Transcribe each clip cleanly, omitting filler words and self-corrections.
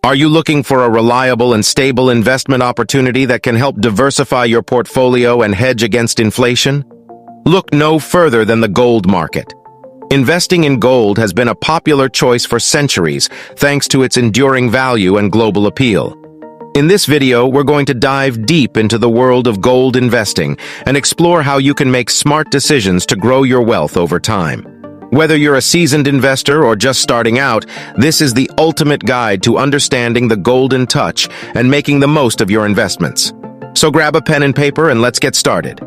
Are you looking for a reliable and stable investment opportunity that can help diversify your portfolio and hedge against inflation? Look no further than the gold market. Investing in gold has been a popular choice for centuries, thanks to its enduring value and global appeal. In this video, we're going to dive deep into the world of gold investing and explore how you can make smart decisions to grow your wealth over time. Whether you're a seasoned investor or just starting out, this is the ultimate guide to understanding the golden touch and making the most of your investments. So grab a pen and paper and let's get started.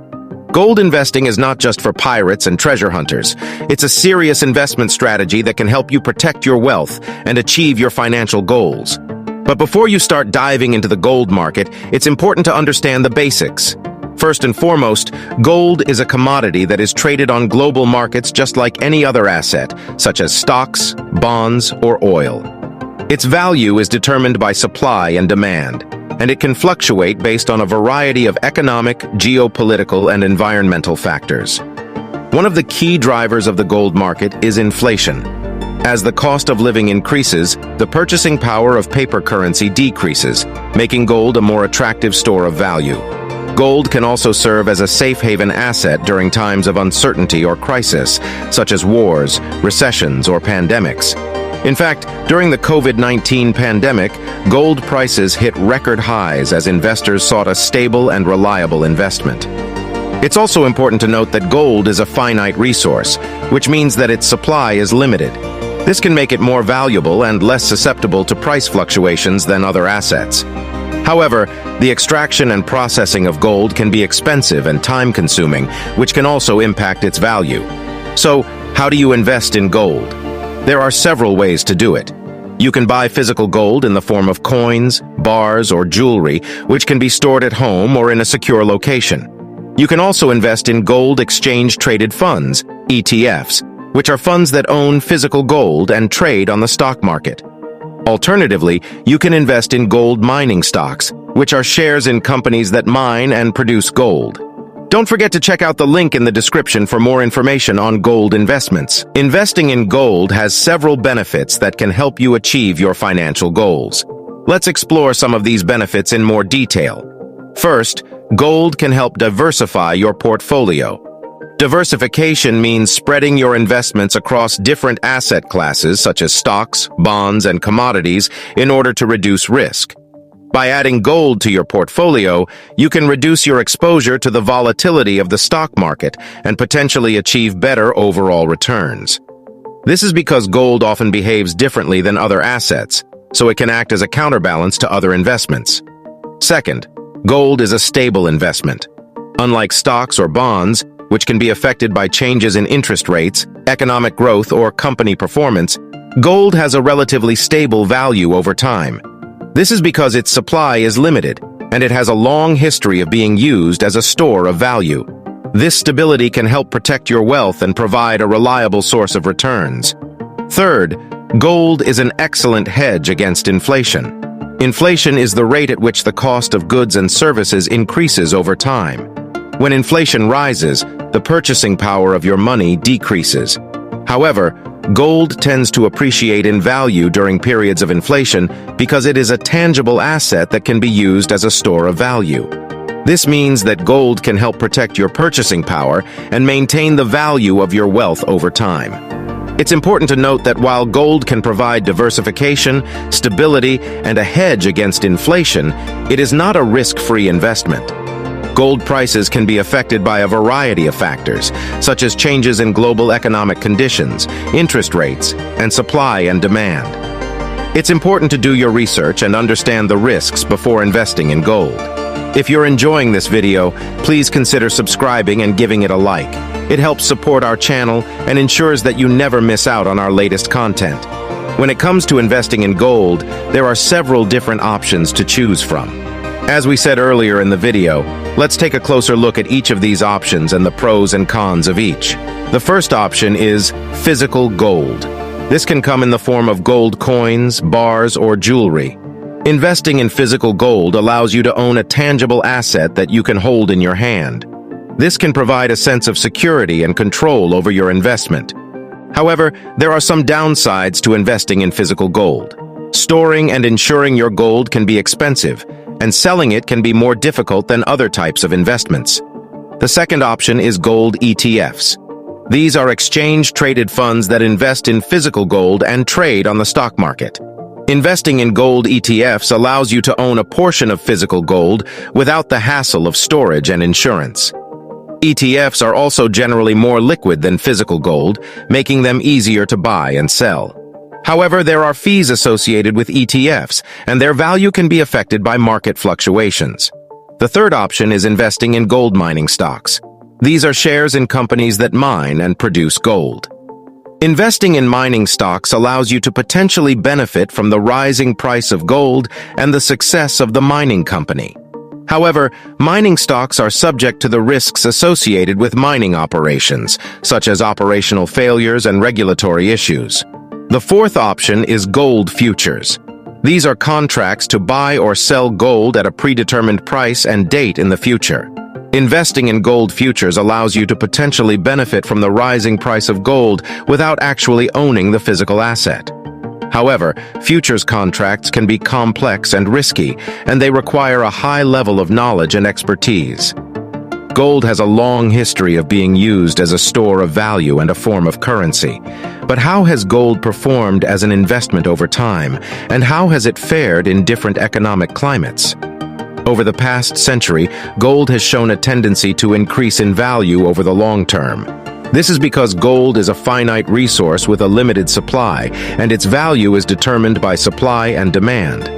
Gold investing is not just for pirates and treasure hunters. It's a serious investment strategy that can help you protect your wealth and achieve your financial goals. But before you start diving into the gold market, it's important to understand the basics. First and foremost, gold is a commodity that is traded on global markets just like any other asset, such as stocks, bonds, or oil. Its value is determined by supply and demand, and it can fluctuate based on a variety of economic, geopolitical, and environmental factors. One of the key drivers of the gold market is inflation. As the cost of living increases, the purchasing power of paper currency decreases, making gold a more attractive store of value. Gold can also serve as a safe haven asset during times of uncertainty or crisis, such as wars, recessions, or pandemics. In fact, during the COVID-19 pandemic, gold prices hit record highs as investors sought a stable and reliable investment. It's also important to note that gold is a finite resource, which means that its supply is limited. This can make it more valuable and less susceptible to price fluctuations than other assets. However, the extraction and processing of gold can be expensive and time-consuming, which can also impact its value. So, how do you invest in gold? There are several ways to do it. You can buy physical gold in the form of coins, bars, or jewelry, which can be stored at home or in a secure location. You can also invest in gold exchange-traded funds, ETFs, which are funds that own physical gold and trade on the stock market. Alternatively, you can invest in gold mining stocks, which are shares in companies that mine and produce gold. Don't forget to check out the link in the description for more information on gold investments. Investing in gold has several benefits that can help you achieve your financial goals. Let's explore some of these benefits in more detail. First, gold can help diversify your portfolio. Diversification means spreading your investments across different asset classes such as stocks, bonds, and commodities in order to reduce risk. By adding gold to your portfolio, you can reduce your exposure to the volatility of the stock market and potentially achieve better overall returns. This is because gold often behaves differently than other assets, so it can act as a counterbalance to other investments. Second, gold is a stable investment. Unlike stocks or bonds, which can be affected by changes in interest rates, economic growth, or company performance, gold has a relatively stable value over time. This is because its supply is limited, and it has a long history of being used as a store of value. This stability can help protect your wealth and provide a reliable source of returns. Third, gold is an excellent hedge against inflation. Inflation is the rate at which the cost of goods and services increases over time. When inflation rises, the purchasing power of your money decreases. However, gold tends to appreciate in value during periods of inflation because it is a tangible asset that can be used as a store of value. This means that gold can help protect your purchasing power and maintain the value of your wealth over time. It's important to note that while gold can provide diversification, stability, and a hedge against inflation, it is not a risk-free investment. Gold prices can be affected by a variety of factors, such as changes in global economic conditions, interest rates, and supply and demand. It's important to do your research and understand the risks before investing in gold. If you're enjoying this video, please consider subscribing and giving it a like. It helps support our channel and ensures that you never miss out on our latest content. When it comes to investing in gold, there are several different options to choose from. As we said earlier in the video, let's take a closer look at each of these options and the pros and cons of each. The first option is physical gold. This can come in the form of gold coins, bars, or jewelry. Investing in physical gold allows you to own a tangible asset that you can hold in your hand. This can provide a sense of security and control over your investment. However, there are some downsides to investing in physical gold. Storing and insuring your gold can be expensive, and selling it can be more difficult than other types of investments. The second option is gold ETFs. These are exchange-traded funds that invest in physical gold and trade on the stock market. Investing in gold ETFs allows you to own a portion of physical gold without the hassle of storage and insurance. ETFs are also generally more liquid than physical gold, making them easier to buy and sell. However, there are fees associated with ETFs, and their value can be affected by market fluctuations. The third option is investing in gold mining stocks. These are shares in companies that mine and produce gold. Investing in mining stocks allows you to potentially benefit from the rising price of gold and the success of the mining company. However, mining stocks are subject to the risks associated with mining operations, such as operational failures and regulatory issues. The fourth option is gold futures. These are contracts to buy or sell gold at a predetermined price and date in the future. Investing in gold futures allows you to potentially benefit from the rising price of gold without actually owning the physical asset. However, futures contracts can be complex and risky, and they require a high level of knowledge and expertise. Gold has a long history of being used as a store of value and a form of currency. But how has gold performed as an investment over time, and how has it fared in different economic climates? Over the past century, gold has shown a tendency to increase in value over the long term. This is because gold is a finite resource with a limited supply, and its value is determined by supply and demand.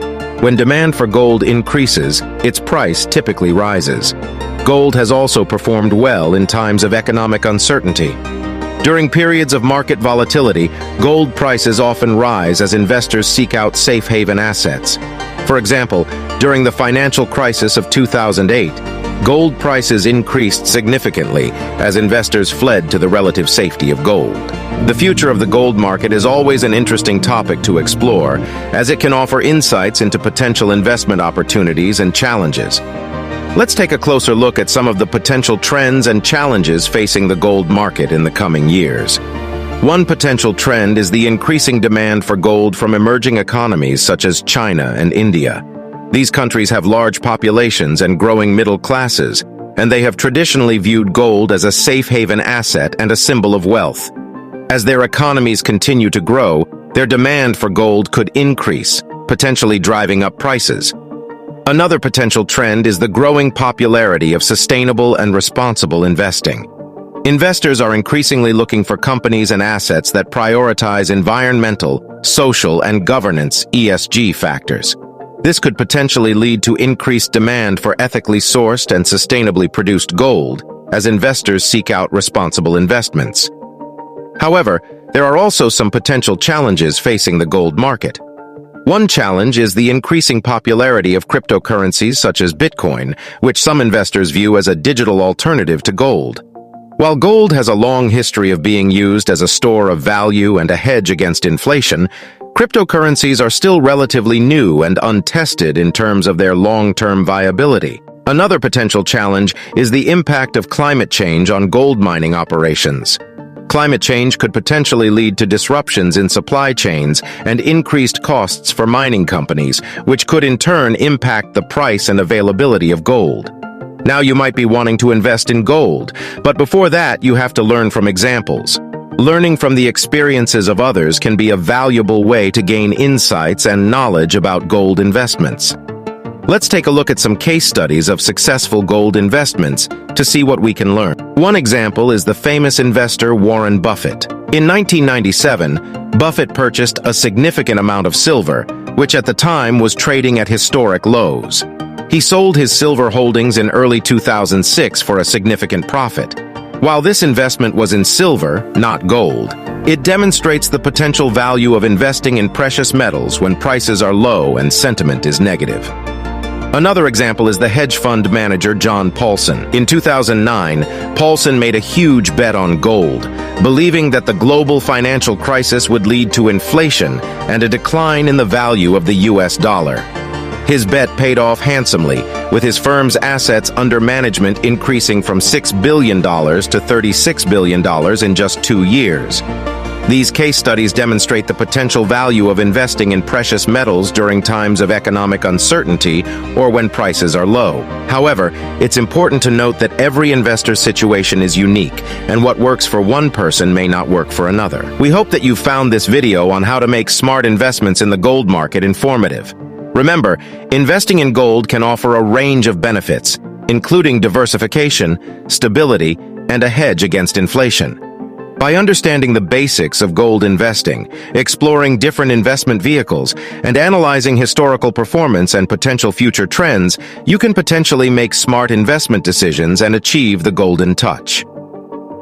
When demand for gold increases, its price typically rises. Gold has also performed well in times of economic uncertainty. During periods of market volatility, gold prices often rise as investors seek out safe haven assets. For example, during the financial crisis of 2008, gold prices increased significantly as investors fled to the relative safety of gold. The future of the gold market is always an interesting topic to explore, as it can offer insights into potential investment opportunities and challenges. Let's take a closer look at some of the potential trends and challenges facing the gold market in the coming years. One potential trend is the increasing demand for gold from emerging economies such as China and India. These countries have large populations and growing middle classes, and they have traditionally viewed gold as a safe haven asset and a symbol of wealth. As their economies continue to grow, their demand for gold could increase, potentially driving up prices. Another potential trend is the growing popularity of sustainable and responsible investing. Investors are increasingly looking for companies and assets that prioritize environmental, social, and governance (ESG) factors. This could potentially lead to increased demand for ethically sourced and sustainably produced gold as investors seek out responsible investments. However, there are also some potential challenges facing the gold market. One challenge is the increasing popularity of cryptocurrencies such as Bitcoin, which some investors view as a digital alternative to gold. While gold has a long history of being used as a store of value and a hedge against inflation, cryptocurrencies are still relatively new and untested in terms of their long-term viability. Another potential challenge is the impact of climate change on gold mining operations. Climate change could potentially lead to disruptions in supply chains and increased costs for mining companies, which could in turn impact the price and availability of gold. Now you might be wanting to invest in gold, but before that you have to learn from examples. Learning from the experiences of others can be a valuable way to gain insights and knowledge about gold investments. Let's take a look at some case studies of successful gold investments to see what we can learn. One example is the famous investor Warren Buffett. In 1997, Buffett purchased a significant amount of silver, which at the time was trading at historic lows. He sold his silver holdings in early 2006 for a significant profit. While this investment was in silver, not gold, it demonstrates the potential value of investing in precious metals when prices are low and sentiment is negative. Another example is the hedge fund manager John Paulson. In 2009, Paulson made a huge bet on gold, believing that the global financial crisis would lead to inflation and a decline in the value of the US dollar. His bet paid off handsomely, with his firm's assets under management increasing from $6 billion to $36 billion in just 2 years. These case studies demonstrate the potential value of investing in precious metals during times of economic uncertainty or when prices are low. However, it's important to note that every investor's situation is unique, and what works for one person may not work for another. We hope that you found this video on how to make smart investments in the gold market informative. Remember, investing in gold can offer a range of benefits, including diversification, stability, and a hedge against inflation. By understanding the basics of gold investing, exploring different investment vehicles, and analyzing historical performance and potential future trends, you can potentially make smart investment decisions and achieve the golden touch.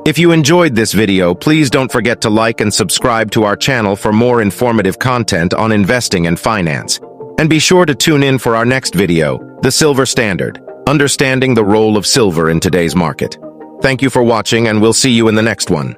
If you enjoyed this video, please don't forget to like and subscribe to our channel for more informative content on investing and finance. And be sure to tune in for our next video, The Silver Standard, Understanding the Role of Silver in Today's Market. Thank you for watching, and we'll see you in the next one.